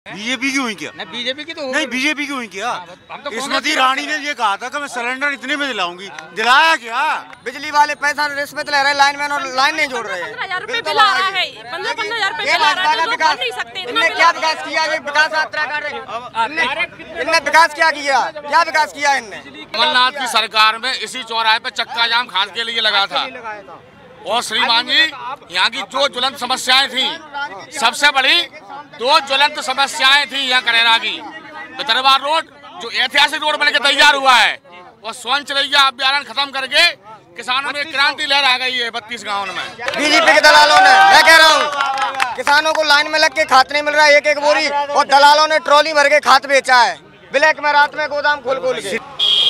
BJP की हुई क्या? नहीं बीजेपी की तो नहीं, बीजेपी की हुई क्या? हम तो स्मृति ईरानी ने ये कहा था कि मैं सिलेंडर इतने में दिलाऊंगी, दिलाया क्या? बिजली वाले पैसा रिश्वत ले रहे, लाइनमैन और लाइन नहीं जोड़ रहे हैं। 15,000 रुपए बिल आ रहा है, 15,000 रुपए बिल आ रहा है, तो भर नहीं सकते। इनने क्या विकास किया? ये विकास यात्रा कर रहे, इनने विकास क्या किया? क्या विकास किया इनने? कमलनाथ की सरकार में इसी चौराहे पे चक्का जाम खास के लिए लगा था। और श्रीमान जी, यहाँ की जो ज्वलंत समस्याएं थी, सबसे बड़ी दो ज्वलंत समस्याएं थी यहाँ करेरा की। दरबार रोड जो ऐतिहासिक रोड बनके तैयार हुआ है, और स्वर्ण चरैया अभ्यारण्य खत्म करके किसानों में क्रांति लहर आ गई है 32 गाँव में। बीजेपी के दलालों ने, मैं कह रहा हूँ, किसानों को लाइन में लग के खाद नहीं मिल रहा है, एक बोरी, और दलालों ने ट्रॉली भर के खाद बेचा है ब्लैक में, रात में गोदाम खोल के।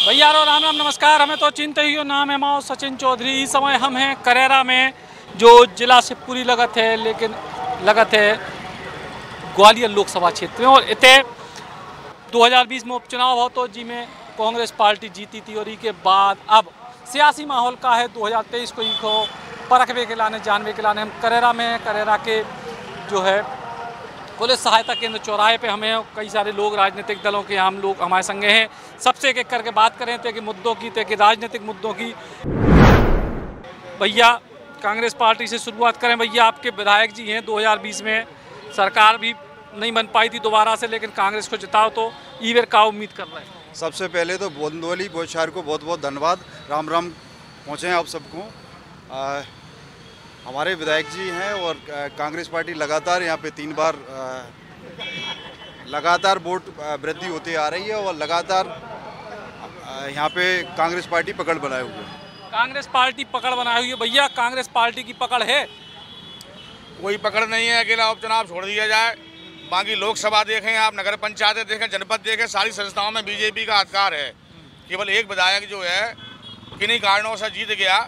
भैया राम राम नमस्कार। हमें तो चिंता ही हो, नाम है माओ सचिन चौधरी। इस समय हम हैं करेरा में, जो जिला शिवपुरी लगत है, लेकिन लगत है ग्वालियर लोकसभा क्षेत्र में। और इतने 2020 में उपचुनाव हो तो जी में कांग्रेस पार्टी जीती थी, और इसके बाद अब सियासी माहौल का है 2023 को ही को परखवे के लाने जानवे के लाने हम करेरा में। करेरा के जो है पुलिस सहायता केंद्र चौराहे पे हमें कई सारे लोग राजनीतिक दलों के हम लोग हमारे संगे हैं। सबसे एक एक करके बात करें थे कि मुद्दों की, थे कि राजनीतिक मुद्दों की। भैया कांग्रेस पार्टी से शुरुआत करें। भैया आपके विधायक जी हैं, 2020 में सरकार भी नहीं बन पाई थी दोबारा से, लेकिन कांग्रेस को जिताओ तो ईवेर का उम्मीद कर रहे हैं। सबसे पहले तो बोंदवली बोचार को बहुत बहुत धन्यवाद, राम राम पहुँचे हैं आप सबको। हमारे विधायक जी हैं, और कांग्रेस पार्टी लगातार यहाँ पे 3 बार लगातार वोट वृद्धि होती आ रही है, और लगातार यहाँ पे कांग्रेस पार्टी पकड़ बनाए हुए है। कांग्रेस पार्टी पकड़ बनाई हुई है। भैया कांग्रेस पार्टी की पकड़ है? कोई पकड़ नहीं है, अकेला उपचुनाव छोड़ दिया जाए। बाकी लोकसभा देखें आप, नगर पंचायतें देखें, जनपद देखें, सारी संस्थाओं में बीजेपी का अधिकार है। केवल एक विधायक जो है किन्हीं कारणों से जीत गया,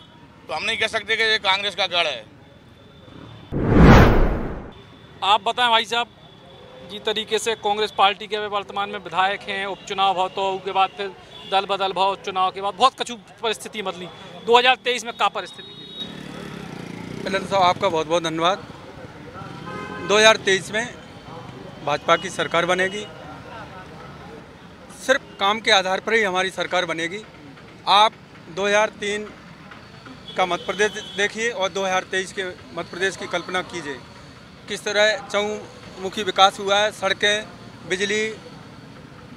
तो हम नहीं कह सकते कि ये कांग्रेस का गढ़ है। आप बताएं भाई साहब, जिस तरीके से कांग्रेस पार्टी के वर्तमान में विधायक हैं, उपचुनाव हो तो उसके बाद फिर दल बदल भाव, चुनाव के बाद बहुत कछु परिस्थिति बदली। 2023 में क्या परिस्थिति थी? पहले तो आपका बहुत बहुत धन्यवाद। 2023 में भाजपा की सरकार बनेगी, सिर्फ काम के आधार पर ही हमारी सरकार बनेगी। आप 2003 का मध्य प्रदेश देखिए और 2023 के मध्य प्रदेश की कल्पना कीजिए, किस तरह चहुमुखी विकास हुआ है। सड़कें, बिजली,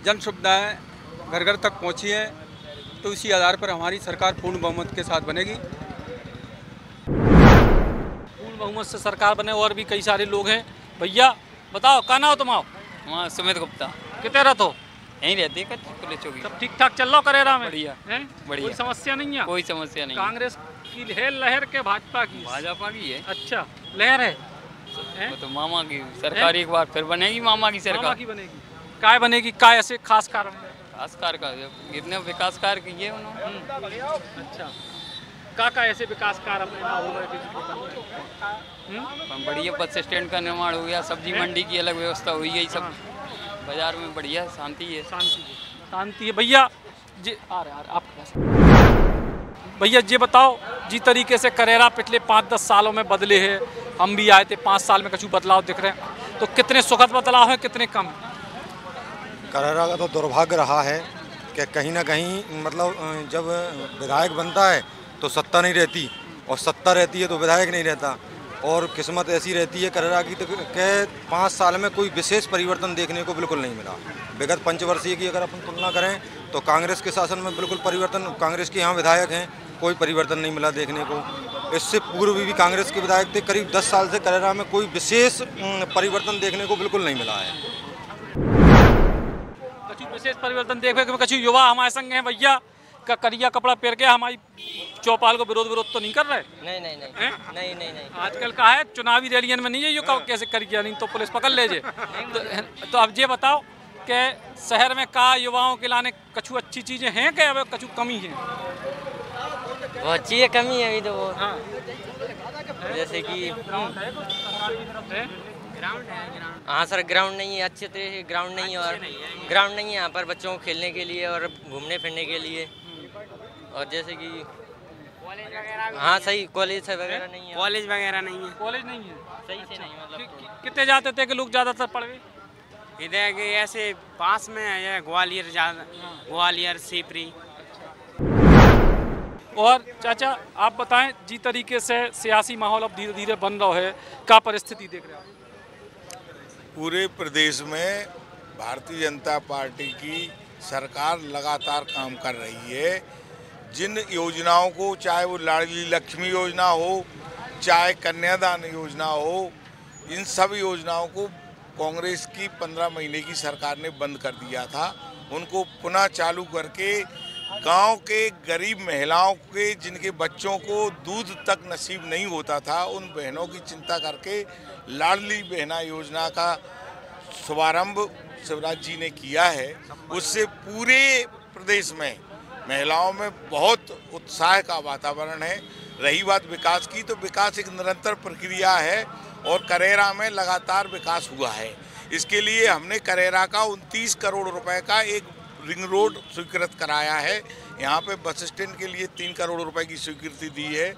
जन सुविधाएँ घर घर तक पहुँची है, तो इसी आधार पर हमारी सरकार पूर्ण बहुमत के साथ बनेगी। पूर्ण बहुमत से सरकार बने, और भी कई सारे लोग हैं। भैया बताओ, कहाँ ना हो तुम? आओ। वहाँ सुमित गुप्ता। कितने रहते हो? यहीं रहती है पुलिस चौकी। सब ठीक ठाक चल रहा करेरा में? बढ़िया बढ़िया, कोई समस्या नहीं है? कोई समस्या नहीं। कांग्रेस की है लहर के भाजपा की? भाजपा की है। अच्छा, लहर है? तो मामा की सरकार एक बार फिर बनेगी, मामा की सरकार। मामा की बनेगी? काय बनेगी? काय ऐसे खास कारण? खास कार्य का कितने विकास कार्य किए उन्होंने। अच्छा, का ऐसे विकास कार्य बढ़िया, बस स्टैंड का निर्माण हो गया, सब्जी मंडी की अलग व्यवस्था हुई है, सब बाजार में बढ़िया शांति है। शांति है। भैया जी आ रहे आपके पास। भैया जी बताओ, जिस तरीके से करेरा पिछले 5-10 सालों में बदले हैं, हम भी आए थे 5 साल में कछु बदलाव दिख रहे हैं, तो कितने सुखद बदलाव हैं, कितने कम? करेरा का तो दुर्भाग्य रहा है कि कहीं ना कहीं मतलब जब विधायक बनता है तो सत्ता नहीं रहती, और सत्ता रहती है तो विधायक नहीं रहता। और किस्मत ऐसी रहती है करेरा की तो कि 5 साल में कोई विशेष परिवर्तन देखने को बिल्कुल नहीं मिला। विगत पंचवर्षीय की अगर अपन तुलना करें तो कांग्रेस के शासन में बिल्कुल परिवर्तन, कांग्रेस के यहाँ विधायक हैं, कोई परिवर्तन नहीं मिला देखने को। इससे पूर्व भी कांग्रेस के विधायक थे, करीब 10 साल से करेरा में कोई विशेष परिवर्तन देखने को बिल्कुल नहीं मिला है। कछु विशेष परिवर्तन देखने को? कछु युवा हमारे संग हैं भैया, का करिया कपड़ा पहन के हमारी चौपाल को विरोध तो नहीं कर रहे? नहीं। आजकल का है चुनावी रैलियन में नहीं है, यो कैसे करिया, नहीं तो पुलिस पकड़ ले जे। तो अब ये बताओ कि शहर में का युवाओं के लाने कछु अच्छी चीजें हैं क्या, अब कछु कमी है? वो अच्छी है, कमी है अभी तो वो। हाँ। जैसे कि ग्राउंड है? हाँ सर, ग्राउंड नहीं है, अच्छे तरह से ग्राउंड नहीं है, और ग्राउंड नहीं है यहाँ पर बच्चों को खेलने के लिए और घूमने फिरने के लिए। और जैसे कि हाँ सही, कॉलेज वगैरह नहीं है। कॉलेज वगैरह नहीं है? कॉलेज नहीं है, सही से नहीं, मतलब कितने जाते थे कि लोग ज़्यादातर पढ़े? इधर के ऐसे पास में है ग्वालियर, ग्वालियर सीपरी। और चाचा आप बताएं, जी तरीके से सियासी माहौल अब धीरे धीरे बन रहा है, क्या परिस्थिति देख रहे हैं? पूरे प्रदेश में भारतीय जनता पार्टी की सरकार लगातार काम कर रही है। जिन योजनाओं को, चाहे वो लाडली लक्ष्मी योजना हो, चाहे कन्यादान योजना हो, इन सब योजनाओं को कांग्रेस की 15 महीने की सरकार ने बंद कर दिया था। उनको पुनः चालू करके गांव के गरीब महिलाओं के, जिनके बच्चों को दूध तक नसीब नहीं होता था, उन बहनों की चिंता करके लाडली बहना योजना का शुभारंभ शिवराज जी ने किया है। उससे पूरे प्रदेश में महिलाओं में बहुत उत्साह का वातावरण है। रही बात विकास की, तो विकास एक निरंतर प्रक्रिया है और करेरा में लगातार विकास हुआ है। इसके लिए हमने करेरा का 29 करोड़ रुपए का एक रिंग रोड स्वीकृत कराया है। यहाँ पे बस स्टैंड के लिए 3 करोड़ रुपए की स्वीकृति दी है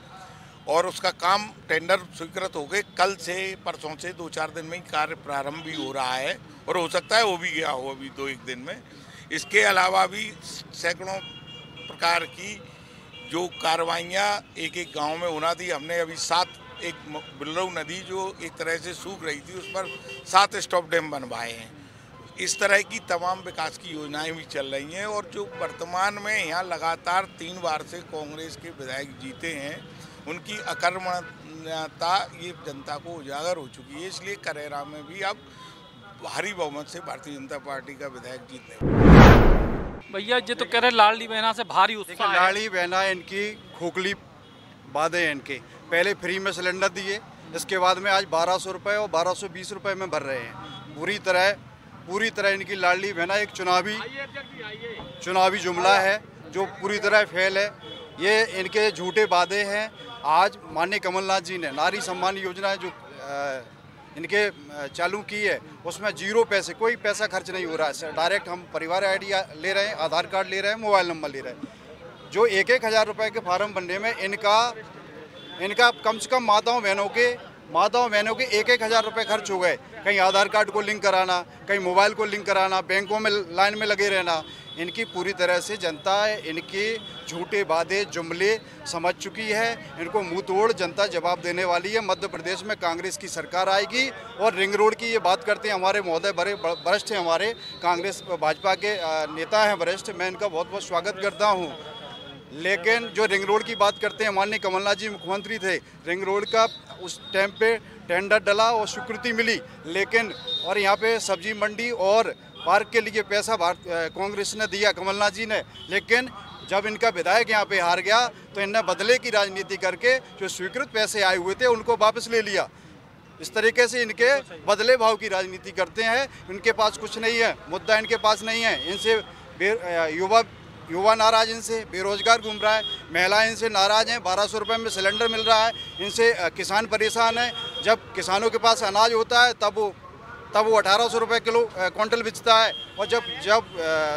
और उसका काम टेंडर स्वीकृत हो गए। कल से, परसों से 2-4 दिन में ही कार्य प्रारंभ भी हो रहा है और हो सकता है वो भी गया हो अभी 2-1 दिन में। इसके अलावा भी सैकड़ों प्रकार की जो कार्रवाइयाँ एक एक गांव में होना थी। हमने अभी 7, एक बिल्लऊ नदी जो एक तरह से सूख रही थी, उस पर 7 स्टॉप डैम बनवाए हैं। इस तरह की तमाम विकास की योजनाएं भी चल रही हैं और जो वर्तमान में यहाँ लगातार 3 बार से कांग्रेस के विधायक जीते हैं, उनकी अकर्मण्यता ये जनता को उजागर हो चुकी है। इसलिए करेरा में भी अब भारी बहुमत से भारतीय जनता पार्टी का विधायक जीतने। भैया जी तो कह रहे लाडली बहना से भारी उत्साह है। लाडली बहना इनकी खोखली वादे हैं इनके। पहले फ्री में सिलेंडर दिए, इसके बाद में आज 1200 रुपये और 1220 रुपये में भर रहे हैं। पूरी तरह इनकी लाडली बहना एक चुनावी जुमला है जो पूरी तरह फेल है। ये इनके झूठे वादे हैं। आज माननीय कमलनाथ जी ने नारी सम्मान योजना जो इनके चालू की है, उसमें 0 पैसे, कोई पैसा खर्च नहीं हो रहा है। डायरेक्ट हम परिवार आईडी ले रहे हैं, आधार कार्ड ले रहे हैं, मोबाइल नंबर ले रहे हैं। जो 1-1 हज़ार रुपये के फार्म बनने में इनका कम से कम माताओं बहनों के 1-1 हज़ार रुपये खर्च हो गए। कहीं आधार कार्ड को लिंक कराना, कहीं मोबाइल को लिंक कराना, बैंकों में लाइन में लगे रहना। इनकी पूरी तरह से जनता इनके झूठे वादे जुमले समझ चुकी है। इनको मुंह तोड़ जनता जवाब देने वाली है। मध्य प्रदेश में कांग्रेस की सरकार आएगी। और रिंग रोड की ये बात करते हैं हमारे महोदय, बड़े वरिष्ठ हैं, हमारे कांग्रेस भाजपा के नेता हैं वरिष्ठ, मैं इनका बहुत बहुत स्वागत करता हूँ। लेकिन जो रिंग रोड की बात करते हैं, माननीय कमलनाथ जी मुख्यमंत्री थे, रिंग रोड का उस टाइम पे टेंडर डला और स्वीकृति मिली, लेकिन और यहाँ पे सब्जी मंडी और पार्क के लिए पैसा कांग्रेस ने दिया, कमलनाथ जी ने। लेकिन जब इनका विधायक यहाँ पे हार गया तो इनने बदले की राजनीति करके जो स्वीकृत पैसे आए हुए थे उनको वापस ले लिया। इस तरीके से इनके बदले भाव की राजनीति करते हैं। इनके पास कुछ नहीं है, मुद्दा इनके पास नहीं है। इनसे युवा नाराज, इनसे बेरोजगार घूम रहा है, महिलाएं इनसे नाराज हैं। 1200 रुपये में सिलेंडर मिल रहा है, इनसे किसान परेशान है। जब किसानों के पास अनाज होता है तब वो 1800 रुपये किलो क्विंटल बेचता है, और जब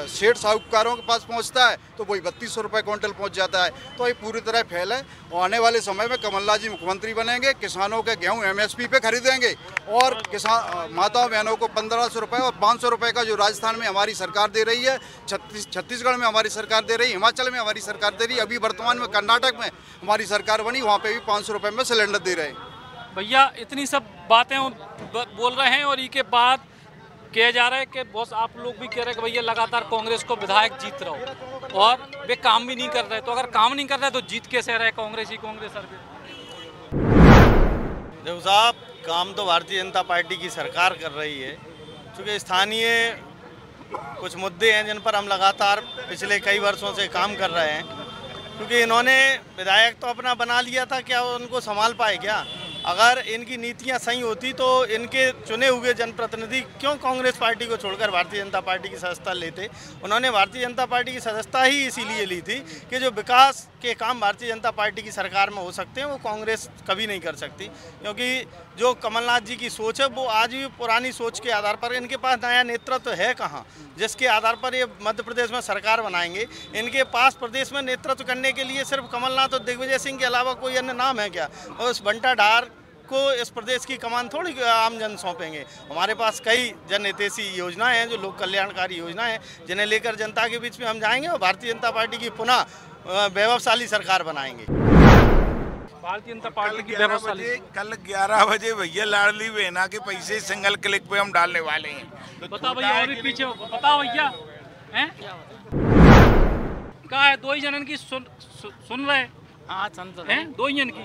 सेठ साहूकारों के पास पहुंचता है तो वही 3200 रुपये क्विंटल पहुंच जाता है। तो ये पूरी तरह फैल है। और आने वाले समय में कमलनाथ जी मुख्यमंत्री बनेंगे, किसानों के गेहूं MSP पे खरीदेंगे और किसान माताओं बहनों को 1500 रुपये और 500 रुपये का जो राजस्थान में हमारी सरकार दे रही है, छत्तीसगढ़ में हमारी सरकार दे रही है, हिमाचल में हमारी सरकार दे रही है, अभी वर्तमान में कर्नाटक में हमारी सरकार बनी, वहाँ पर भी 500 रुपये में सिलेंडर दे रहे हैं। भैया इतनी सब बातें बोल रहे हैं और इसके बाद कहा जा रहा है कि बहुत आप लोग भी कह रहे हैं कि भैया लगातार कांग्रेस को विधायक जीत रहा हो और वे काम भी नहीं कर रहे। तो अगर काम नहीं कर रहे तो जीत कैसे रहे कांग्रेस देखो साहब, काम तो भारतीय जनता पार्टी की सरकार कर रही है। क्योंकि स्थानीय कुछ मुद्दे हैं जिन पर हम लगातार पिछले कई वर्षों से काम कर रहे हैं। क्योंकि इन्होंने विधायक तो अपना बना लिया था, क्या उनको संभाल पाए क्या? अगर इनकी नीतियां सही होती तो इनके चुने हुए जनप्रतिनिधि क्यों कांग्रेस पार्टी को छोड़कर भारतीय जनता पार्टी की सदस्यता लेते? उन्होंने भारतीय जनता पार्टी की सदस्यता ही इसीलिए ली थी कि जो विकास के काम भारतीय जनता पार्टी की सरकार में हो सकते हैं वो कांग्रेस कभी नहीं कर सकती। क्योंकि जो कमलनाथ जी की सोच है वो आज भी पुरानी सोच के आधार पर, इनके पास नया नेतृत्व है कहाँ जिसके आधार पर ये मध्य प्रदेश में सरकार बनाएंगे? इनके पास प्रदेश में नेतृत्व करने के लिए सिर्फ कमलनाथ और दिग्विजय सिंह के अलावा कोई अन्य नाम है क्या? और उस बंटा ढार सबको इस प्रदेश की कमान थोड़ी आम जन सौंपेंगे। हमारे पास कई जनहितैषी योजनाएं हैं, जो लोक कल्याणकारी योजनाएं हैं, जिन्हें लेकर जनता के बीच में हम जाएंगे और भारतीय जनता पार्टी की पुनः वैभवशाली सरकार बनाएंगे। भारतीय जनता पार्टी की वैभवशाली कल 11 बजे भैया लाडली बहना के पैसे सिंगल क्लिक पे हम डालने वाले हैं। बताओ भैया, और भी पीछे बताओ भैया, हैं क्या है? 2 ही जनन की सुन रहे हाँ सुन तो हैं, 2 ही जन की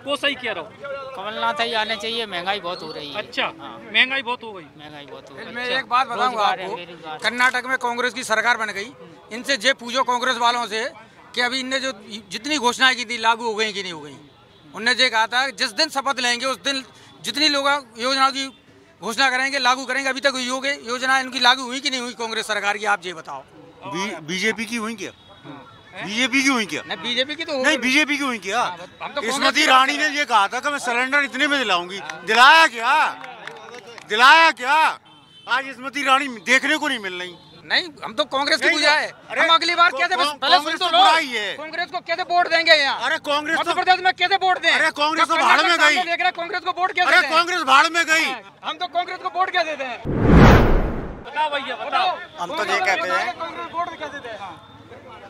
को सही कह रहा हूँ। कमलनाथ ही आने चाहिए, महंगाई बहुत हो रही है। अच्छा, महंगाई बहुत हो गई। महंगाई बहुत हो गई। मैं एक बात बताऊंगा आपको, कर्नाटक में कांग्रेस की सरकार बन गई। इनसे जे पूछो कांग्रेस वालों से कि अभी इनने जो जितनी घोषणाएं की थी लागू हो गई कि नहीं हो गई। उनने ये कहा था जिस दिन शपथ लेंगे उस दिन जितनी लोग योजनाओं की घोषणा करेंगे लागू करेंगे। अभी तक योजना इनकी लागू हुई कि नहीं हुई कांग्रेस सरकार की, आप ये बताओ। बीजेपी की हुई क्या? बीजेपी की हुई क्या? नहीं बीजेपी की तो नहीं, बीजेपी की हुई क्या? तो स्मृति ईरानी ने ये कहा था कि मैं सिलेंडर इतने में दिलाऊंगी। दिलाया क्या? दिलाया क्या? आज स्मृति ईरानी देखने को नहीं मिल रही। नहीं, हम तो कांग्रेस की पूजा है। हम अगली बार कैसे पहले सुन तो लो, कांग्रेस को कैसे वोट देंगे यहाँ? अरे कांग्रेस मध्य प्रदेश में कैसे वोट दें? अरे कांग्रेस तो भाड़ में गई। देख रहे कांग्रेस को वोट कैसे? अरे कांग्रेस भाड़ में गई। हम तो कांग्रेस को वोट क्या देते हैं? बताओ भैया, बताओ। हम तो ये कहते हैं कांग्रेस वोट कैसे दें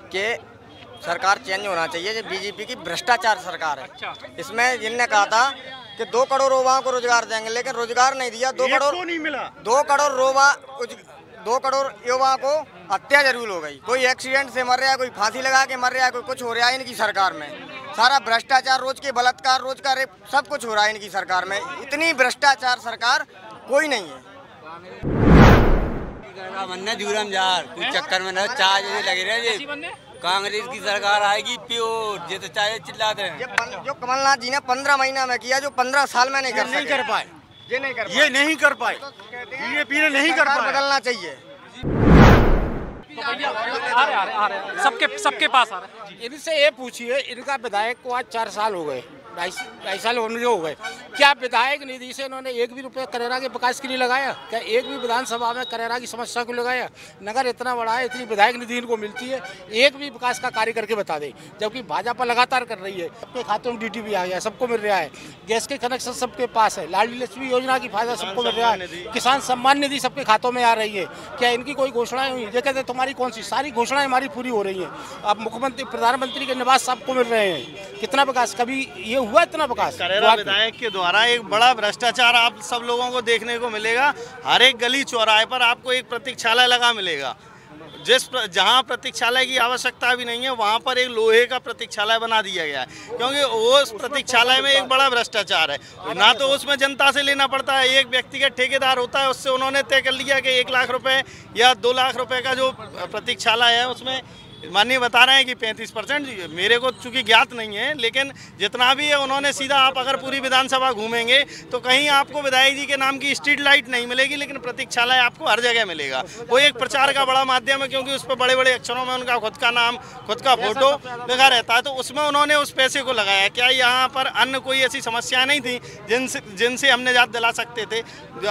कि सरकार चेंज होना चाहिए। जो बीजेपी की भ्रष्टाचार सरकार है, इसमें इनने कहा था कि 2 करोड़ युवाओं को रोजगार देंगे, लेकिन रोजगार नहीं दिया। 2 करोड़ नहीं मिला। 2 करोड़ युवा को हत्या जरूर हो गई। कोई एक्सीडेंट से मर रहा है, कोई फांसी लगा के मर रहा है, कोई कुछ हो रहा है इनकी सरकार में। सारा भ्रष्टाचार, रोज के बलात्कार, रोज का रेप, सब कुछ हो रहा है इनकी सरकार में। इतनी भ्रष्टाचार सरकार कोई नहीं है। कोई चक्कर में न चाय लगे रहे। कांग्रेस की सरकार आएगी प्योर, ये तो चाहे चिल्लाते हैं। जो कमलनाथ जी ने 15 महीना में किया, जो 15 साल में नहीं कर पाए, ये नहीं कर पाए। बीजेपी ने नहीं कर पाया। बदलना चाहिए। तो भैया आ रहे सबके पास आ रहे हैं। इनसे ये पूछिए, इनका विधायक को आज 4 साल हो गए, 2.5 साल होने हो गए। क्या विधायक निधि से इन्होंने 1 भी रुपया करेरा के विकास के लिए लगाया? क्या 1 भी विधानसभा में करेरा की समस्या को लगाया? नगर इतना बड़ा है, इतनी विधायक निधि इनको मिलती है, 1 भी विकास का कार्य करके बता दे। जबकि भाजपा लगातार कर रही है। सबके खातों में DT भी आ गया, सबको मिल रहा है। गैस के कनेक्शन सबके पास है। लाडली लक्ष्मी योजना की फायदा सबको मिल रहा है। किसान सम्मान निधि सबके खातों में आ रही है। क्या इनकी कोई घोषणाएं हुई? ये कहते तुम्हारी कौन सी? सारी घोषणाएं हमारी पूरी हो रही है। अब मुख्यमंत्री, प्रधानमंत्री के निवास सबको मिल रहे हैं। कितना विकास? कभी ये हुआ इतना विकास? करेरा विधायक के द्वारा एक बड़ा भ्रष्टाचार आप सब लोगों को देखने को मिलेगा। हर एक गली चौराहे पर आपको एक प्रतीक्षालय लगा मिलेगा। जहां प्रतीक्षालय की आवश्यकता भी नहीं है, वहां पर एक लोहे का प्रतीक्षालय बना दिया गया है, क्योंकि उस प्रतीक्षालय में एक बड़ा भ्रष्टाचार है। ना तो उसमें जनता से लेना पड़ता है, एक व्यक्तिगत ठेकेदार होता है, उससे उन्होंने तय कर लिया कि 1 लाख रुपए या 2 लाख रुपए का जो प्रतीक्षालय है उसमें माननीय बता रहे हैं कि 35%। मेरे को चूंकि ज्ञात नहीं है, लेकिन जितना भी है उन्होंने सीधा, आप अगर पूरी विधानसभा घूमेंगे तो कहीं आपको विधायक जी के नाम की स्ट्रीट लाइट नहीं मिलेगी, लेकिन प्रतीक्षालय आपको हर जगह मिलेगा। वो एक प्रचार का बड़ा माध्यम है, क्योंकि उस पर बड़े बड़े अक्षरों में उनका खुद का नाम, खुद का फोटो लिखा रहता है। तो उसमें उन्होंने उस पैसे को लगाया। क्या यहाँ पर अन्य कोई ऐसी समस्याएं नहीं थी जिनसे हम निजात दिला सकते थे?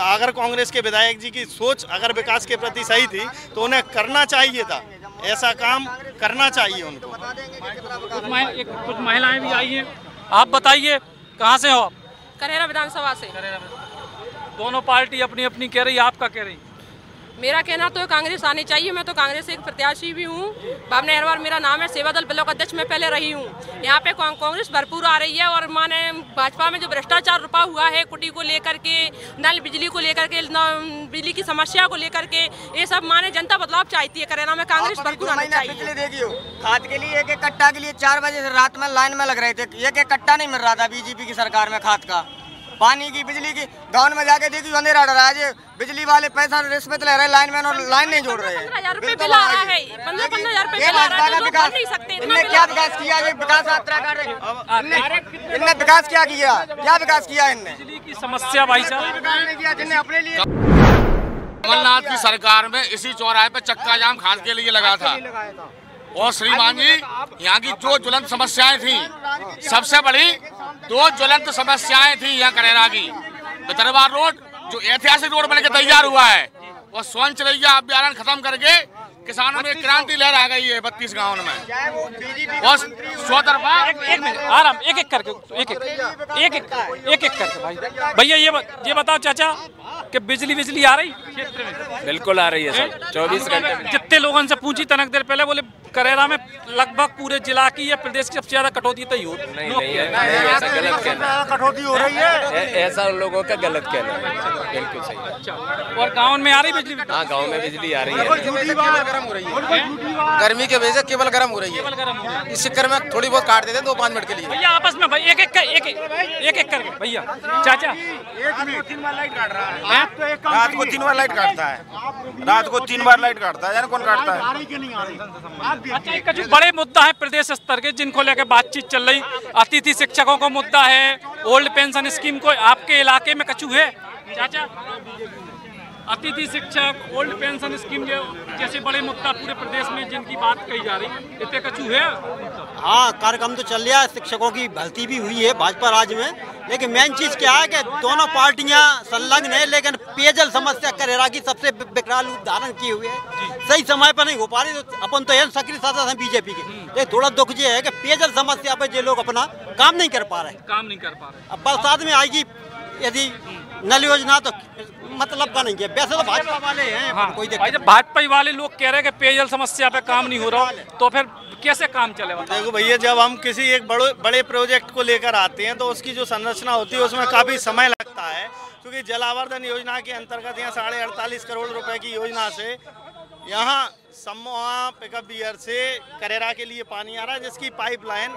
अगर कांग्रेस के विधायक जी की सोच अगर विकास के प्रति सही थी तो उन्हें करना चाहिए था, ऐसा काम करना चाहिए उनको। कुछ महिलाएं भी आई हैं। आप बताइए, कहाँ से हो आप? करेरा विधानसभा से। दोनों पार्टी अपनी अपनी कह रही, आप क्या कह रही? मेरा कहना तो कांग्रेस आनी चाहिए। मैं तो कांग्रेस से एक प्रत्याशी भी हूँ। बाबना अहरवार मेरा नाम है, सेवा दल ब्लॉक अध्यक्ष मैं पहले रही हूँ। यहाँ पे कांग्रेस भरपूर आ रही है। और माने भाजपा में जो भ्रष्टाचार रुपा हुआ है, कुटी को लेकर के, नल बिजली को लेकर के, बिजली की समस्या को लेकर के, ये सब माने जनता बदलाव चाहती है। करेरा में कांग्रेस भरपूर आनी चाहिए। पिछले देखियो, खाद के लिए 1-1 कट्टा के लिए 4 बजे से रात में लाइन में लग रहे थे। 1-1 कट्टा नहीं मिल रहा था बीजेपी की सरकार में खाद का। पानी की, बिजली की, गाँव में जाके देखिए अंधेरा डरा है। बिजली वाले पैसा रिश्वत ले रहे हैं लाइन में, और लाइन नहीं जोड़ रहे हैं। 15,000 रुपए बिल आ रहा है, 15,000 रुपए बिल आ रहा है। लोग भर नहीं सकते। इनने क्या विकास किया? विकास यात्रा कर रहे हैं। इनने विकास क्या किया? क्या विकास किया इनने? बिजली की समस्या भाई साहब जिनने अपने लिए। कमलनाथ की सरकार में इसी चौराहे पे चक्का जाम खाद के लिए लगा था। और श्रीमान जी, यहाँ की जो ज्वलंत समस्याएं थी, सबसे बड़ी 2 ज्वलंत समस्याएं थी यहाँ करेरा की। बितरवार रोड जो ऐतिहासिक रोड बनके तैयार हुआ है, और स्वच्छ रैया अभियान खत्म करके किसानों में क्रांति लहर आ गई है 32 गाँव में। और 100 तरफा एक मिनट आराम, एक एक करके भाई। भैया ये बताओ चाचा कि बिजली आ रही क्षेत्र में? बिल्कुल आ रही है सर, 24 घंटे में। जितने लोगों से पूछी तनक देर पहले बोले करेरा में लगभग पूरे जिला की या प्रदेश की सबसे ज्यादा कटौती तो हो नहीं ऐसा गलत कहना, कटौती हो रही है, ऐसा लोगों का गलत कहना है। बिल्कुल सही। और गाँव में आ रही बिजली? हाँ गाँव में बिजली आ रही है। गर्म हो रही है, गर्मी की वजह से केवल गर्म हो रही है। इस चक्कर में थोड़ी बहुत काट देते हैं 2-5 मिनट के लिए। भैया आपस में भाई एक एक करके भैया। चाचा रात को 3 बार लाइट काटता है, रात को 3 बार लाइट काटता है, कौन काटता है? अच्छा, एक जो बड़े मुद्दा है प्रदेश स्तर के जिनको लेकर बातचीत चल रही, अतिथि शिक्षकों का मुद्दा है, ओल्ड पेंशन स्कीम को आपके इलाके में कछु है चाचा? अतिथि शिक्षक, ओल्ड पेंशन स्कीम जैसे बड़े मुद्दा पूरे प्रदेश में जिनकी बात कही जा रही, इतने कछु है? हाँ, कार्यक्रम तो चल रहा है, शिक्षकों की भर्ती भी हुई है भाजपा राज्य में, लेकिन मेन चीज क्या है कि दोनों पार्टियां संलग्न है, लेकिन पेयजल समस्या करेरा की सबसे विकराल रूप धारण किए हुए है। सही समय पर नहीं हो पा रही, तो अपन तो यह सक्रिय सदस्य हैं बीजेपी के, लेकिन थोड़ा दुख ये है कि पेयजल समस्या पे जो लोग अपना काम नहीं कर पा रहे। अब बरसात में आएगी यदि नल योजना तो मतलब का नहीं है। वैसे तो भाजपा वाले हैं, हाँ, कोई भाजपा वाले लोग कह रहे हैं कि पेयजल समस्या पे काम नहीं हो रहा, तो फिर कैसे काम चलेगा? देखो भैया, जब हम किसी एक बड़े प्रोजेक्ट को लेकर आते हैं तो उसकी जो संरचना होती है उसमें काफ़ी समय लगता है, क्योंकि जलावर्धन योजना के अंतर्गत यहाँ 48.5 करोड़ रुपए की योजना से यहाँ समोहा पिकअप बियर से करेरा के लिए पानी आ रहा है, जिसकी पाइपलाइन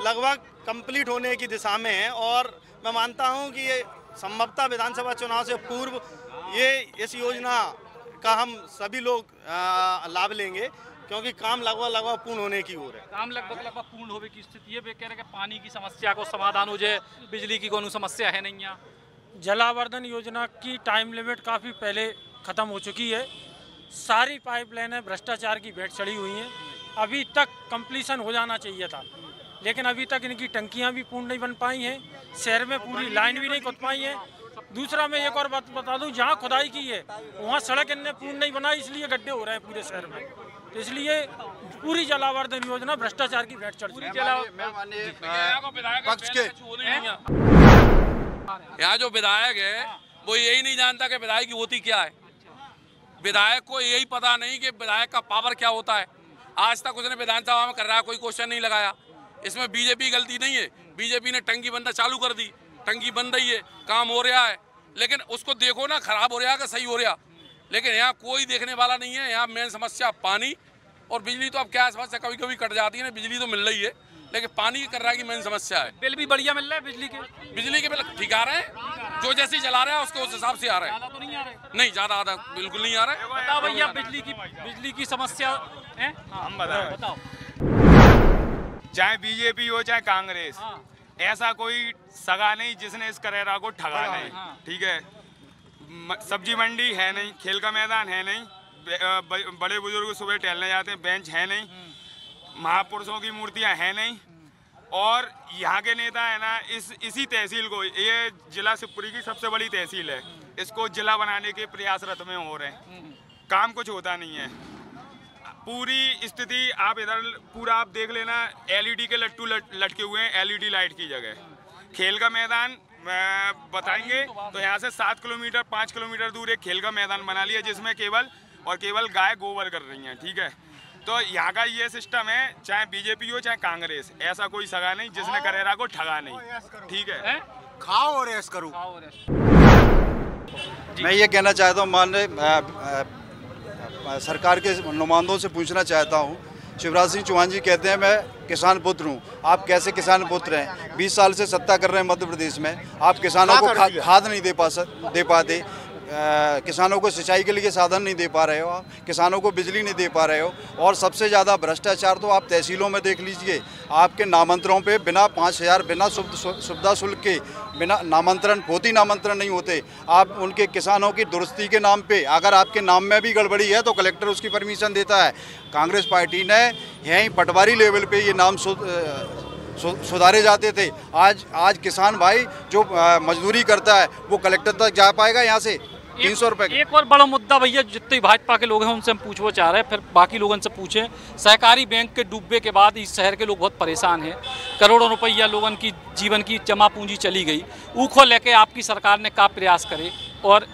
लगभग कंप्लीट होने की दिशा में है। और मैं मानता हूँ कि ये संभवतः विधानसभा चुनाव से पूर्व इस योजना का हम सभी लोग लाभ लेंगे, क्योंकि काम लगभग पूर्ण होने की ओर है। काम लगभग पूर्ण होने की स्थिति है। वे कह रहे हैं कि पानी की समस्या को समाधान हो जाए, बिजली की कोई समस्या है नहीं यहाँ। जलावर्धन योजना की टाइम लिमिट काफ़ी पहले ख़त्म हो चुकी है। सारी पाइपलाइनें भ्रष्टाचार की भेंट चढ़ी हुई हैं। अभी तक कंप्लीशन हो जाना चाहिए था, लेकिन अभी तक इनकी टंकियां भी पूर्ण नहीं बन पाई हैं। शहर में पूरी लाइन भी नहीं खुद पाई है। दूसरा मैं एक और बात बता दूं, जहां खुदाई की है वहां सड़क इनने पूर्ण नहीं बनाई, इसलिए गड्ढे हो रहे हैं पूरे शहर में। तो इसलिए पूरी जलावर्धन योजना भ्रष्टाचार की भेंट चढ़ चुकी है। यहाँ जो विधायक है वो यही नहीं जानता कि विधायक की होती क्या है। विधायक को यही पता नहीं कि विधायक का पावर क्या होता है। आज तक उसने विधानसभा में कर रहा कोई क्वेश्चन नहीं लगाया। इसमें बीजेपी गलती नहीं है। बीजेपी ने टंकी बंद चालू कर दी, टंकी बंद रही है, काम हो रहा है, लेकिन उसको देखो ना खराब हो रहा है कि सही हो रहा। लेकिन यहाँ कोई देखने वाला नहीं है। यहाँ मेन समस्या पानी और बिजली। तो अब क्या समस्या, कभी कभी कट जाती है ना, बिजली तो मिल रही है, लेकिन पानी की कर रहा है कि मेन समस्या है। बिल भी बढ़िया मिल रहा है बिजली के बिल ठीक आ रहे हैं, जो जैसे जला रहा है उसको उस हिसाब से आ रहे हैं। तो नहीं आ रहे? नहीं, ज्यादा आधा बिल्कुल नहीं आ रहा है। बताओ भैया, बिजली की समस्या है? हम बताओ। चाहे बीजेपी हो चाहे कांग्रेस, ऐसा कोई सगा नहीं जिसने इस करेरा को ठगा नहीं। ठीक है, सब्जी मंडी है नहीं, खेल का मैदान है नहीं, बड़े बुजुर्ग सुबह टहलने जाते हैं, बेंच है नहीं, महापुरुषों की मूर्तियां हैं नहीं। और यहाँ के नेता है ना, इसी तहसील को, ये जिला शिवपुरी की सबसे बड़ी तहसील है, इसको जिला बनाने के प्रयासरत में हो रहे हैं। काम कुछ होता नहीं है। पूरी स्थिति आप इधर पूरा आप देख लेना, एलईडी के लट्टू लटके हुए हैं एलईडी लाइट की जगह। खेल का मैदान बताएंगे तो यहाँ से 7 किलोमीटर 5 किलोमीटर दूर एक खेल का मैदान बना लिया, जिसमें केवल गाय गोबर कर रही हैं। ठीक है, तो यहाँ का ये सिस्टम है, चाहे बीजेपी हो चाहे कांग्रेस, ऐसा कोई सगा नहीं जिसने करेरा को ठगा नहीं। ठीक है, खाओ और ऐश करो। मैं ये कहना चाहता हूँ, माननीय सरकार के नुमाइंदों से पूछना चाहता हूँ। शिवराज सिंह चौहान जी कहते हैं मैं किसान पुत्र हूँ। आप कैसे किसान पुत्र हैं? 20 साल से सत्ता कर रहे हैं मध्य प्रदेश में, आप किसानों को खाद नहीं दे पाते, किसानों को सिंचाई के लिए साधन नहीं दे पा रहे हो, आप किसानों को बिजली नहीं दे पा रहे हो। और सबसे ज़्यादा भ्रष्टाचार तो आप तहसीलों में देख लीजिए। आपके नामांतरों पे बिना 5,000 बिना सुविधा शुल्क के बिना नामांतरण, पोती नामांतरण नहीं होते। आप उनके किसानों की दुरुस्ती के नाम पे, अगर आपके नाम में भी गड़बड़ी है तो कलेक्टर उसकी परमिशन देता है। कांग्रेस पार्टी ने यहीं पटवारी लेवल पे ये नाम सुधारे जाते थे। आज किसान भाई जो मजदूरी करता है वो कलेक्टर तक जा पाएगा यहाँ से? 300 रुपए। एक और बड़ा मुद्दा भैया, जितने भाजपा के लोग हैं उनसे हम पूछना चाह रहे हैं, फिर बाकी लोगों से पूछें। सहकारी बैंक के डूबे के बाद इस शहर के लोग बहुत परेशान हैं। करोड़ों रुपया लोगों की जीवन की जमा पूंजी चली गई। ऊखो लेके आपकी सरकार ने क्या प्रयास करे और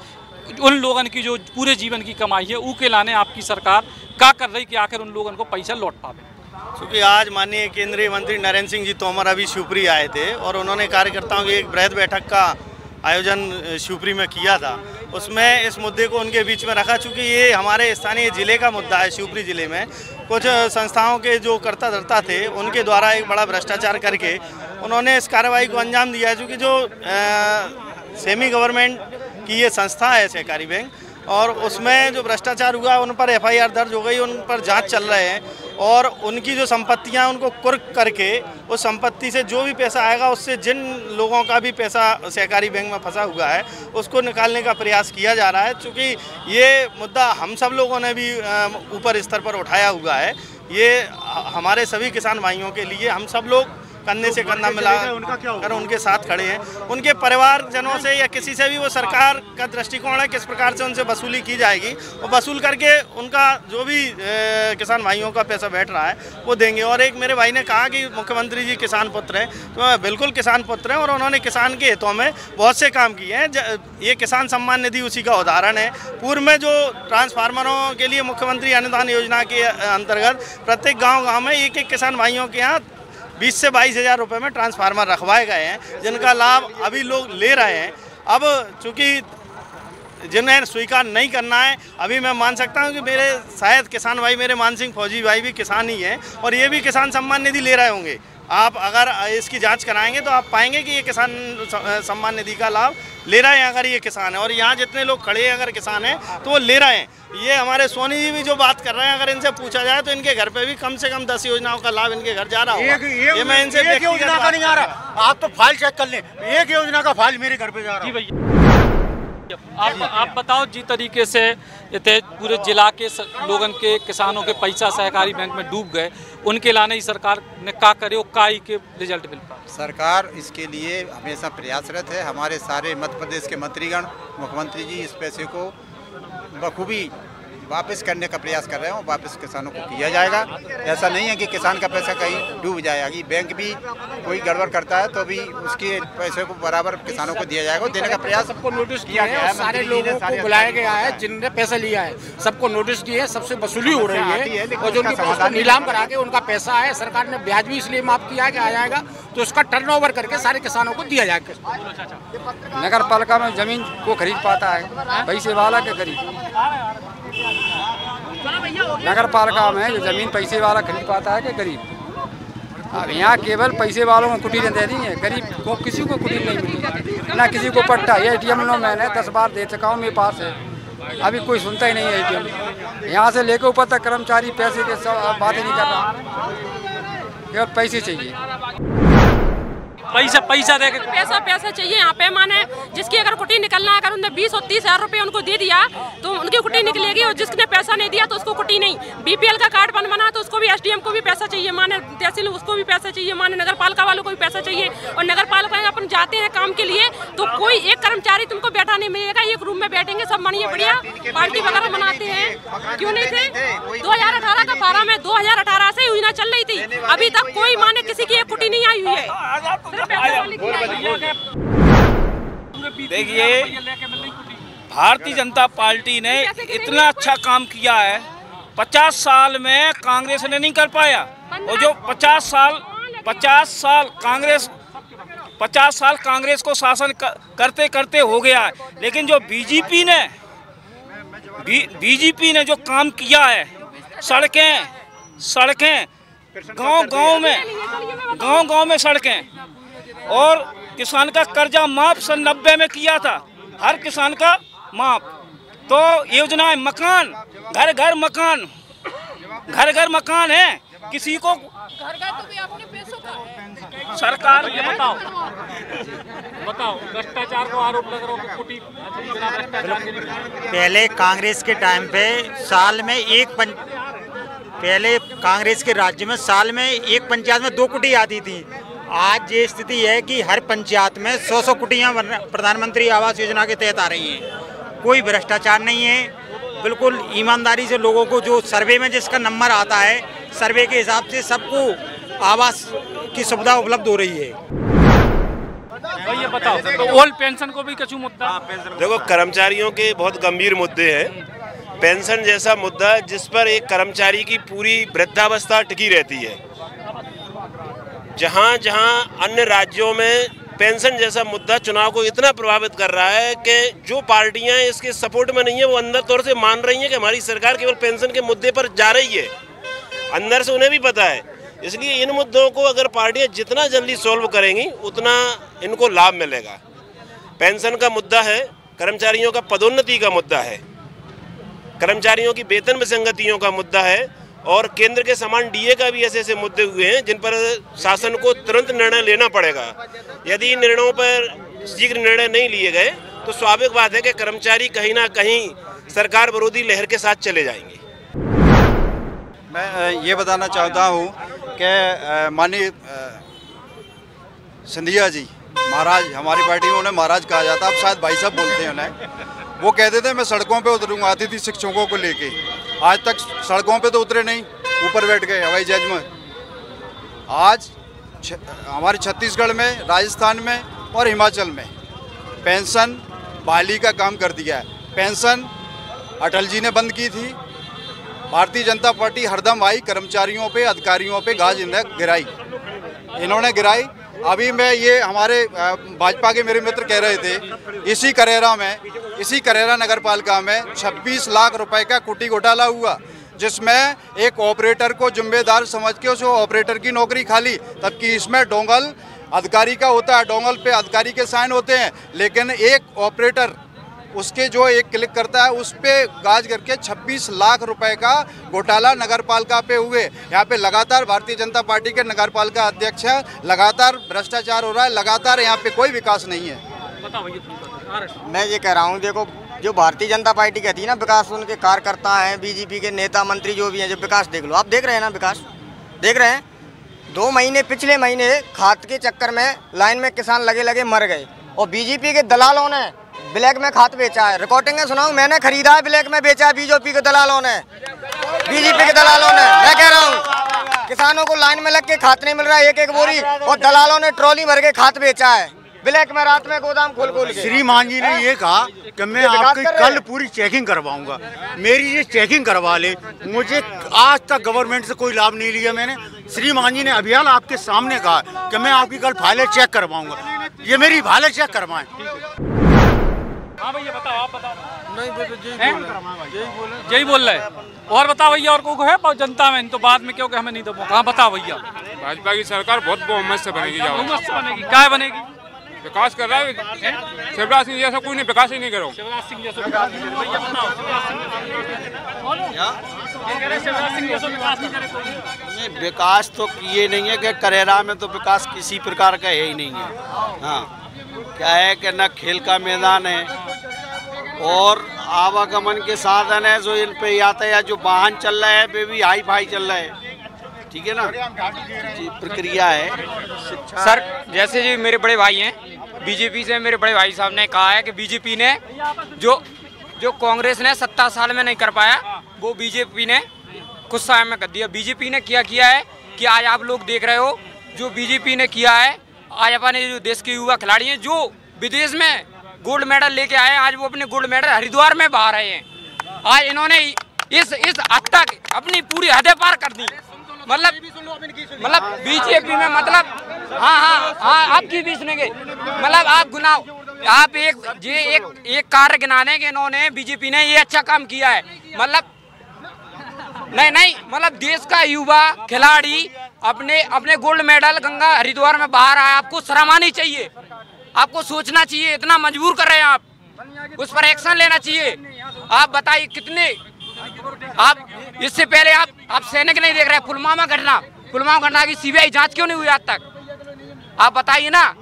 उन लोगों की जो पूरे जीवन की कमाई है ऊ के लाने आपकी सरकार क्या कर रही कि आखिर उन लोगों को पैसा लौट पावे? क्योंकि आज माननीय केंद्रीय मंत्री नरेंद्र सिंह जी तोमर अभी शिवपुरी आए थे और उन्होंने कार्यकर्ताओं की एक बृहद बैठक का आयोजन शिवपुरी में किया था। उसमें इस मुद्दे को उनके बीच में रखा, चूँकि ये हमारे स्थानीय ज़िले का मुद्दा है। शिवपुरी ज़िले में कुछ संस्थाओं के जो कर्ता धर्ता थे उनके द्वारा एक बड़ा भ्रष्टाचार करके उन्होंने इस कार्रवाई को अंजाम दिया है। चूँकि जो सेमी गवर्नमेंट की ये संस्था है सहकारी बैंक, और उसमें जो भ्रष्टाचार हुआ उन पर FIR दर्ज हो गई, उन पर जांच चल रहे हैं और उनकी जो संपत्तियां उनको कुर्क करके उस संपत्ति से जो भी पैसा आएगा उससे जिन लोगों का भी पैसा सहकारी बैंक में फंसा हुआ है उसको निकालने का प्रयास किया जा रहा है। चूँकि ये मुद्दा हम सब लोगों ने भी ऊपर स्तर पर उठाया हुआ है। ये हमारे सभी किसान भाइयों के लिए हम सब लोग कंधे से कंधा मिला कर उनके साथ खड़े हैं। उनके परिवारजनों से या किसी से भी वो सरकार का दृष्टिकोण है किस प्रकार से उनसे वसूली की जाएगी, और वसूल करके उनका जो भी किसान भाइयों का पैसा बैठ रहा है वो देंगे। और एक मेरे भाई ने कहा कि मुख्यमंत्री जी किसान पुत्र हैं, तो बिल्कुल किसान पुत्र हैं और उन्होंने किसान के हितों में बहुत से काम किए हैं। ये किसान सम्मान निधि उसी का उदाहरण है। पूर्व में जो ट्रांसफार्मरों के लिए मुख्यमंत्री अनुदान योजना के अंतर्गत प्रत्येक गाँव में एक एक किसान भाइयों के यहाँ 20 से 22 हज़ार रुपये में ट्रांसफार्मर रखवाए गए हैं, जिनका लाभ अभी लोग ले रहे हैं। अब चूँकि जिन्हें स्वीकार नहीं करना है, अभी मैं मान सकता हूँ कि मेरे शायद किसान भाई, मेरे मान सिंह फौजी भाई भी किसान ही हैं और ये भी किसान सम्मान निधि ले रहे होंगे। आप अगर इसकी जांच कराएंगे तो आप पाएंगे कि ये किसान सम्मान निधि का लाभ ले रहे हैं अगर ये किसान है, और यहाँ जितने लोग खड़े हैं अगर किसान हैं तो वो ले रहे हैं। ये हमारे सोनी जी भी जो बात कर रहे हैं, अगर इनसे पूछा जाए तो इनके घर पे भी कम से कम 10 योजनाओं का लाभ इनके घर जा रहा होगा। ये मैं इनसे एक योजना का नहीं आ रहा, आप तो फाइल चेक कर लें, एक योजना का फाइल मेरे घर पे जा रहा है। आप बताओ जी तरीके से इतने पूरे जिला के लोगन के किसानों के पैसा सहकारी बैंक में डूब गए, उनके लाने ही सरकार ने क्या करे और काई के रिजल्ट मिल पाए? सरकार इसके लिए हमेशा प्रयासरत है। हमारे सारे मध्य प्रदेश के मंत्रीगण, मुख्यमंत्री जी इस पैसे को बखूबी वापस करने का प्रयास कर रहे हैं और वापस किसानों को किया जाएगा। ऐसा नहीं है कि किसान का पैसा कहीं डूब जाएगा। बैंक भी कोई गड़बड़ करता है तो भी उसके पैसे को बराबर किसानों को दिया जाएगा। देने का प्रयास सबको नोटिस किया गया है, सारे लोगों को बुलाया गया है जिनने पैसा लिया है, सबको नोटिस दिए है, सबसे वसूली हो रही है और जो उनके नीलाम करा के उनका पैसा है, सरकार ने ब्याज भी इसलिए माफ किया कि आ जाएगा तो उसका टर्नओवर करके सारे किसानों को दिया जाएगा। नगर पालिका में जमीन को खरीद पाता है पैसे वाला के गरीब? नगर पालिका में जो जमीन पैसे वाला खरीद पाता है कि गरीब? अब यहाँ केवल पैसे वालों को कुटीरें दे दी हैं, गरीब को किसी को कुटीर नहीं मिली, ना किसी को पट्टा। ये ATM लो मैंने 10 बार दे चुका हूँ, मेरे पास है, अभी कोई सुनता ही नहीं है ATM। यहाँ से लेकर ऊपर तक कर्मचारी पैसे के बात ही नहीं कर रहा, केवल पैसे चाहिए। पैसा दे के पैसा चाहिए यहाँ पे। माने जिसकी अगर कुटी निकलना है, अगर उनने 20 और 30 हज़ार रुपये उनको दे दिया तो उनकी कुटी निकलेगी, और जिसने पैसा नहीं दिया तो उसको कुटी नहीं। BPL का कार्ड बना तो उसको भी SDM को भी पैसा चाहिए, माने तहसील उसको भी पैसा चाहिए, माने नगर पालिका वालों को भी पैसा चाहिए। और नगर पालिका में अपन जाते हैं काम के लिए तो कोई एक कर्मचारी तुमको बैठा नहीं मिलेगा, एक रूम में बैठेंगे सब बढ़िया बढ़िया पार्टी वगैरह मनाते हैं। क्यों नहीं थे? 2018 का 12 में 2018 से योजना चल रही थी, अभी तक कोई माने किसी की एक कुटी नहीं आई हुई है। देखिए, भारतीय जनता पार्टी ने इतना अच्छा काम किया है, 50 साल में कांग्रेस ने नहीं कर पाया। और जो 50 साल कांग्रेस को शासन करते करते हो गया है, लेकिन जो बीजेपी ने जो काम किया है, सड़कें गांव में सड़कें, और किसान का कर्जा माफ सन 90 में किया था, हर किसान का माफ। तो योजनाएं, मकान, घर घर मकान है, किसी को सरकार। ये बताओ भ्रष्टाचार को आरोप लग रहा है कुटी। पहले कांग्रेस के टाइम पे साल में पहले कांग्रेस के राज्य में साल में एक पंचायत में 2 कुटी आती थी। आज ये स्थिति है कि हर पंचायत में 100 कुटियाँ प्रधानमंत्री आवास योजना के तहत आ रही हैं। कोई भ्रष्टाचार नहीं है। बिल्कुल ईमानदारी से लोगों को जो सर्वे में जिसका नंबर आता है, सर्वे के हिसाब से सबको आवास की सुविधा उपलब्ध हो रही है। भाई ये बताओ, तो ओल्ड पेंशन को भी कछु मुद्दा? देखो, कर्मचारियों के बहुत गंभीर मुद्दे हैं। पेंशन जैसा मुद्दा जिस पर एक कर्मचारी की पूरी वृद्धावस्था टिकी रहती है। जहां जहां अन्य राज्यों में पेंशन जैसा मुद्दा चुनाव को इतना प्रभावित कर रहा है कि जो पार्टियां इसके सपोर्ट में नहीं है वो अंदर तौर से मान रही हैं कि हमारी सरकार केवल पेंशन के मुद्दे पर जा रही है। अंदर से उन्हें भी पता है। इसलिए इन मुद्दों को अगर पार्टियां जितना जल्दी सॉल्व करेंगी उतना इनको लाभ मिलेगा। पेंशन का मुद्दा है, कर्मचारियों का पदोन्नति का मुद्दा है, कर्मचारियों की वेतन विसंगतियों का मुद्दा है और केंद्र के समान डीए का भी ऐसे ऐसे मुद्दे हुए हैं जिन पर शासन को तुरंत निर्णय लेना पड़ेगा। यदि इन निर्णयों पर शीघ्र निर्णय नहीं लिए गए तो स्वाभाविक बात है कि कर्मचारी कहीं ना कहीं सरकार विरोधी लहर के साथ चले जाएंगे। मैं ये बताना चाहता हूँ कि माननीय सिंधिया जी महाराज, हमारी पार्टी में उन्हें महाराज कहा जाता, अब शायद भाई साहब बोलते हैं उन्हें। वो कहते थे मैं सड़कों पे उतरूंगा, आती थी शिक्षकों को लेके। आज तक सड़कों पे तो उतरे नहीं, ऊपर बैठ गए हवाई जहाज में। आज हमारे छत्तीसगढ़ में, राजस्थान में और हिमाचल में पेंशन बहाली का काम कर दिया है। पेंशन अटल जी ने बंद की थी, भारतीय जनता पार्टी हरदम आई, कर्मचारियों पे, अधिकारियों पे गाज गिराई, इन्होंने गिराई। अभी मैं ये हमारे भाजपा के मेरे मित्र कह रहे थे, इसी करेरा नगर पालिका में 26 लाख रुपए का कुटी घोटाला हुआ, जिसमें एक ऑपरेटर को जिम्मेदार समझ के उस ऑपरेटर की नौकरी खाली, तबकि इसमें डोंगल अधिकारी का होता है, डोंगल पे अधिकारी के साइन होते हैं, लेकिन एक ऑपरेटर उसके जो एक क्लिक करता है उस पे गाज करके 26 लाख रुपए का घोटाला नगर पालिका पे हुए। यहाँ पे लगातार भारतीय जनता पार्टी के नगर पालिका अध्यक्ष है, लगातार भ्रष्टाचार हो रहा है, लगातार यहाँ पे कोई विकास नहीं है। मैं ये कह रहा हूँ, देखो जो भारतीय जनता पार्टी कहती है ना विकास, उनके कार्यकर्ता हैं, बीजेपी के नेता मंत्री जो भी हैं, जो विकास देख लो, आप देख रहे हैं ना विकास, देख रहे हैं। 2 महीने पिछले महीने खाद के चक्कर में लाइन में किसान लगे मर गए और बीजेपी के दलालों ने ब्लैक में खाद बेचा है। रिकॉर्डिंग सुनाऊं, मैंने खरीदा है, ब्लैक में बेचा है बीजेपी के दलालों ने, बीजेपी के दलालों ने। मैं कह रहा हूं किसानों को लाइन में लग के खाद नहीं मिल रहा है, एक बोरी, और दलालों ने ट्रॉली भर के खाद बेचा है ब्लैक में, रात में गोदाम खोल के। श्रीमान जी ने ये कहा कि मैं आपकी कल पूरी चेकिंग करवाऊंगा, मेरी ये चेकिंग करवा ले। मुझे आज तक गवर्नमेंट से कोई लाभ नहीं लिया मैंने। श्रीमान जी ने अभियान आपके सामने कहा कि मैं आपकी कल फाइलें चेक करवाऊंगा, ये मेरी फाइलें चेक करवाएं। हाँ भैया बताओ, आप बताओ। नहीं यही बोल रहे हैं। और बताओ भैया, और कोई है जनता में तो बाद में क्योंकि हमें नहीं दो। कहाँ बताओ भैया। भाजपा की सरकार बहुत बहुमत से बनेगी। बहुमत से बनेगी, क्या बनेगी? विकास कर रहा है शिवराज सिंह जैसा, कोई नहीं विकास ही नहीं करो। शिवराज सिंह जैसा विकास नहीं करे भैया, बताओ। शिवराज सिंह जैसा विकास नहीं करे कोई। विकास तो किए नहीं है कि करेरा में तो विकास किसी प्रकार का है ही नहीं है। हाँ, क्या है कि न खेल का मैदान है और आवागमन के साधन है, जो इन पे यातायात जो वाहन चल रहा है वे भी हाई फाई चल रहा है, ठीक है ना, प्रक्रिया है। सर जैसे जी मेरे बड़े भाई हैं बीजेपी से, मेरे बड़े भाई साहब ने कहा है कि बीजेपी ने जो कांग्रेस ने 70 साल में नहीं कर पाया वो बीजेपी ने कुछ समय में कर दिया। बीजेपी ने क्या किया है कि आज आप लोग देख रहे हो, जो बीजेपी ने किया है, आज अपने जो देश के युवा खिलाड़ी हैं जो विदेश में गोल्ड मेडल लेके आए, आज वो अपने गोल्ड मेडल हरिद्वार में बहा रहे हैं। आज इन्होंने इस हद तक अपनी पूरी हदें पार कर दी। मतलब बीजेपी में मतलब हाँ आपकी भी सुनेंगे, मतलब आप गुनाह, आप एक कार्य गिना दें कि इन्होंने बीजेपी ने ये अच्छा काम किया है। मतलब नहीं मतलब देश का युवा खिलाड़ी अपने गोल्ड मेडल गंगा हरिद्वार में बहा रहा है, आपको शर्म आनी चाहिए, आपको सोचना चाहिए। इतना मजबूर कर रहे हैं आप, उस पर एक्शन लेना चाहिए। आप बताइए कितने, आप इससे पहले आप सैनिक नहीं देख रहे, पुलवामा घटना की सीबीआई जांच क्यों नहीं हुई आज तक? आप बताइए ना,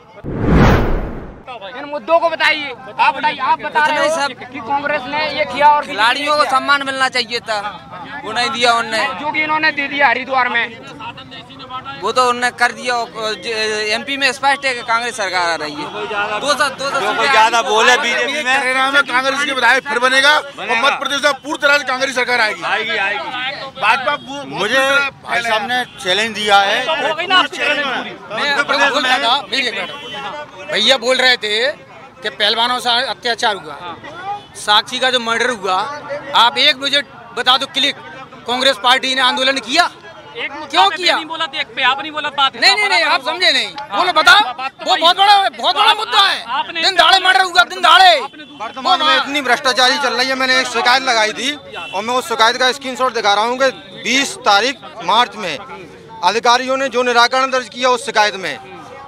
इन मुद्दों को बताइए। आप बता रहे हो कि कांग्रेस ने ये किया और खिलाड़ियों को सम्मान मिलना चाहिए था, वो नहीं दिया उन्होंने, जो कि इन्होंने दे दिया हरिद्वार में। वो तो उन्होंने कर दिया। एमपी में स्पष्ट है कि कांग्रेस सरकार आ रही है। कोई ज्यादा बोले बीजेपी में करेरा में कांग्रेस के विधायक फिर बनेगा और मध्य प्रदेश में पूरी तरह से कांग्रेस सरकार आएगी। भाजपा मुझे भाई साहब ने चैलेंज दिया है। भैया बोल रहे थे कि पहलवानों से अत्याचार हुआ, साक्षी का जो मर्डर हुआ, आप एक मुझे बता दो क्लिक कांग्रेस पार्टी ने आंदोलन किया? क्यों किया? नहीं बोला, एक पे आप नहीं बोला बात। नहीं आप समझे नहीं, बोलो बताओ। वो बहुत बड़ा मुद्दा है। दिन दाड़े मर्डर हुआ, दिन दाड़े। वर्तमान में इतनी भ्रष्टाचारी चल रही है, मैंने एक शिकायत लगाई थी और मैं उस शिकायत का स्क्रीनशॉट दिखा रहा हूँ कि 20 तारीख मार्च में अधिकारियों ने जो निराकरण दर्ज किया उस शिकायत में,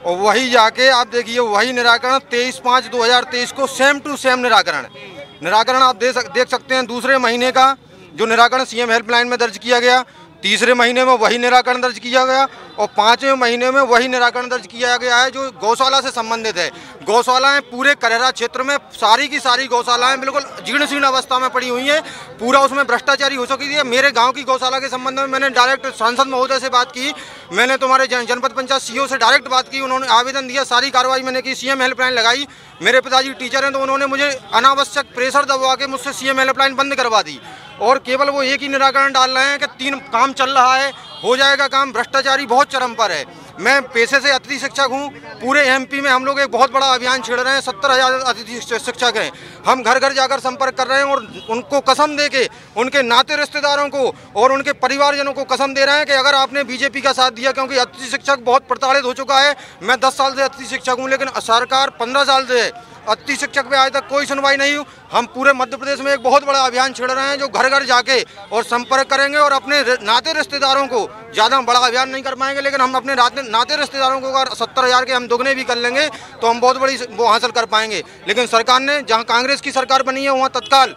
और वही जाके आप देखिए वही निराकरण 23/5/2023 को सेम टू सेम निराकरण आप देख सकते हैं। दूसरे महीने का जो निराकरण सीएम हेल्पलाइन में दर्ज किया गया, तीसरे महीने में वही निराकरण दर्ज किया गया और 5वें महीने में वही निराकरण दर्ज किया गया है जो गौशाला से संबंधित है। गौशालाएं पूरे करेरा क्षेत्र में सारी की सारी गौशालाएं बिल्कुल जीर्ण शीर्ण अवस्था में पड़ी हुई हैं। पूरा उसमें भ्रष्टाचारी हो चुकी है। मेरे गांव की गौशाला के संबंध में मैंने डायरेक्ट सांसद महोदय से बात की, मैंने तुम्हारे जनपद पंचायत सीईओ से डायरेक्ट बात की, उन्होंने आवेदन दिया, सारी कार्रवाई मैंने की, सीएम हेल्पलाइन लगाई। मेरे पिताजी टीचर हैं तो उन्होंने मुझे अनावश्यक प्रेशर दबवा के मुझसे सीएम हेल्पलाइन बंद करवा दी और केवल वो एक ही निराकरण डाल रहे हैं कि 3 काम चल रहा है, हो जाएगा काम। भ्रष्टाचारी बहुत चरम पर है। मैं पेशे से अतिथि शिक्षक हूँ। पूरे एमपी में हम लोग एक बहुत बड़ा अभियान छेड़ रहे हैं। 70,000 अतिथि शिक्षक हैं। हम घर घर जाकर संपर्क कर रहे हैं और उनको कसम दे के, उनके नाते रिश्तेदारों को और उनके परिवारजनों को कसम दे रहे हैं कि अगर आपने बीजेपी का साथ दिया, क्योंकि अतिथि शिक्षक बहुत प्रताड़ित हो चुका है। मैं 10 साल से अतिथि शिक्षक हूँ, लेकिन सरकार 15 साल से है। अतिथि शिक्षक पे आज तक कोई सुनवाई नहीं हुई। हम पूरे मध्य प्रदेश में एक बहुत बड़ा अभियान छेड़ रहे हैं जो घर घर जाके और संपर्क करेंगे और अपने नाते रिश्तेदारों को, ज़्यादा बड़ा अभियान नहीं कर पाएंगे, लेकिन हम अपने नाते रिश्तेदारों को अगर 70,000 के हम दुगने भी कर लेंगे तो हम बहुत बड़ी वो हासिल कर पाएंगे। लेकिन सरकार ने, जहाँ कांग्रेस की सरकार बनी है वहाँ तत्काल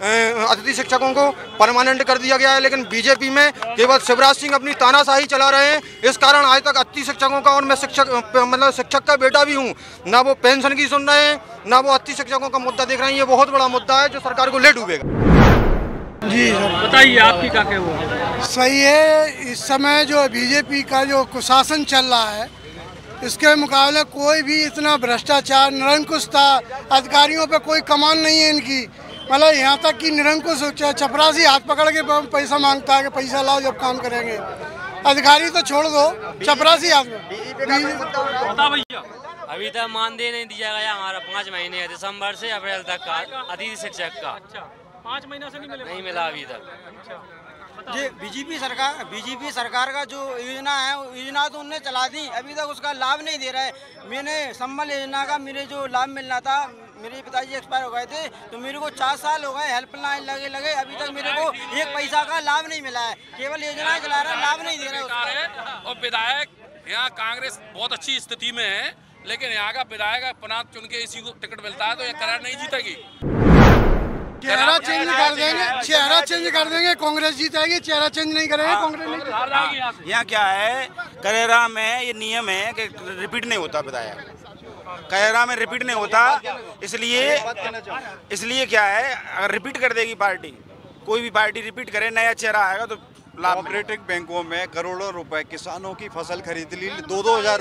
अतिथि शिक्षकों को परमानेंट कर दिया गया है, लेकिन बीजेपी में केवल शिवराज सिंह अपनी तानाशाही चला रहे हैं। इस कारण आज तक अतिथि शिक्षकों का, और मैं शिक्षक का बेटा भी हूँ, ना वो पेंशन की सुन रहे हैं ना वो अतिथि शिक्षकों का मुद्दा देख रहे हैं। ये बहुत बड़ा मुद्दा है जो सरकार को ले डूबेगा। जी बताइए आपकी क्या कहना? सही है। इस समय जो बीजेपी का जो कुशासन चल रहा है, इसके मुकाबले कोई भी इतना भ्रष्टाचार, निरंकुशता, अधिकारियों पे कोई कमान नहीं है इनकी। मतलब यहाँ तक कि निरंकुश चपरासी हाथ पकड़ के पैसा मांगता है कि पैसा लाओ जब काम करेंगे। अधिकारी तो छोड़ दो, चपरासी हाथ में। अभी तक मानदेय नहीं दिया गया हमारा 5 महीने, दिसंबर से अप्रैल तक का अतिथि शिक्षक का। 5 महीना से नहीं मिला अभी तक। जी बीजेपी सरकार का जो योजना तो उनने चला दी, अभी तक उसका लाभ नहीं दे रहा है। मैंने संबल योजना का मेरे जो लाभ मिलना था, मेरे पिताजी एक्सपायर हो गए थे तो मेरे को 4 साल हो गए, हेल्पलाइन लगे अभी तक मेरे को 1 पैसा का लाभ नहीं मिला है। केवल योजना चला रहा है, लाभ नहीं दे रहा है। और विधायक यहाँ कांग्रेस बहुत अच्छी स्थिति में है, लेकिन यहाँ का विधायक पुनः चुन के इसी को टिकट मिलता है तो ये करार नहीं जीतेगी। चेहरा चेंज कर देंगे, कांग्रेस जीतेगी। चेहरा चेंज नहीं करेंगे, कांग्रेस नहीं जीतेगी। यहाँ क्या है, करेरा में ये नियम है कि रिपीट नहीं होता विधायक, करेरा में रिपीट नहीं होता। इसलिए क्या है, अगर रिपीट कर देगी पार्टी, कोई भी पार्टी रिपीट करे, नया चेहरा आएगा तो कोऑपरेटिव बैंकों में करोड़ों रुपए किसानों की फसल खरीद ली, 2-2 हज़ार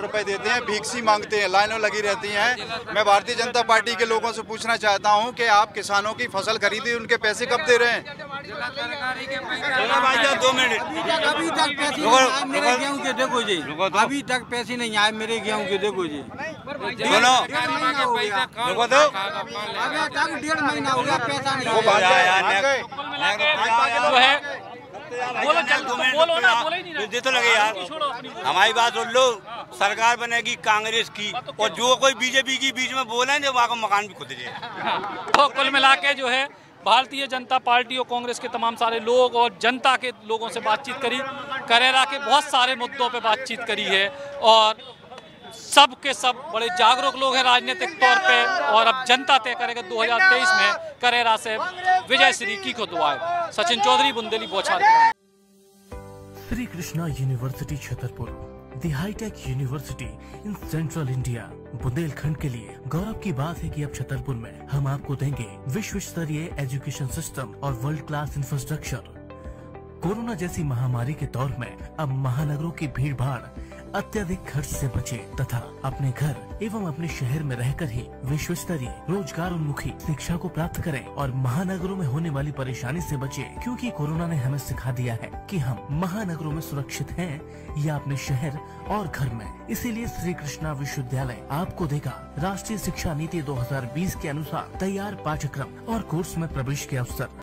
रुपए देते हैं, भीख मांगते हैं, लाइनों लगी रहती हैं। मैं भारतीय जनता पार्टी के लोगों से पूछना चाहता हूं कि आप किसानों की फसल खरीदी, उनके पैसे कब दे रहे हैं? 2 मिनट। अभी तक पैसे मेरे गेहूँ के देखो जी, अभी तक पैसे नहीं आए मेरे गेहूँ के देखो जी। बोलो 1.5 महीना हो गया, पैसा नहीं जो है दे तो लगे यार। हमारी बात सुन लो, सरकार बनेगी कांग्रेस की और जो कोई बीजेपी की बीच में बोले जो वहाँ का मकान भी खुद जाए। तो कुल मिला के जो है भारतीय जनता पार्टी और कांग्रेस के तमाम सारे लोग और जनता के लोगों से बातचीत करी, करेरा के बहुत सारे मुद्दों पे बातचीत करी है और सब के सब बड़े जागरूक लोग हैं राजनीतिक तौर पे। और अब जनता तय करेगा 2023 में करेरा से विजय श्री की को दुआएं। Sachin Chaudhary, Bundeli, Bauchhar. Shri Krishna university Chhatarpur, the high tech university in central India. Bundelkhand के लिए गौरव की बात है कि अब छतरपुर में हम आपको देंगे विश्व स्तरीय एजुकेशन सिस्टम और वर्ल्ड क्लास इंफ्रास्ट्रक्चर। कोरोना जैसी महामारी के दौर में अब महानगरों की भीड़ भाड़ अत्यधिक खर्च से बचे तथा अपने घर एवं अपने शहर में रहकर ही विश्व स्तरीय रोजगार उन्मुखी शिक्षा को प्राप्त करें और महानगरों में होने वाली परेशानी से बचे, क्योंकि कोरोना ने हमें सिखा दिया है कि हम महानगरों में सुरक्षित हैं या अपने शहर और घर में। इसीलिए श्री कृष्णा विश्वविद्यालय आपको देगा राष्ट्रीय शिक्षा नीति 2020 के अनुसार तैयार पाठ्यक्रम और कोर्स में प्रवेश के अवसर।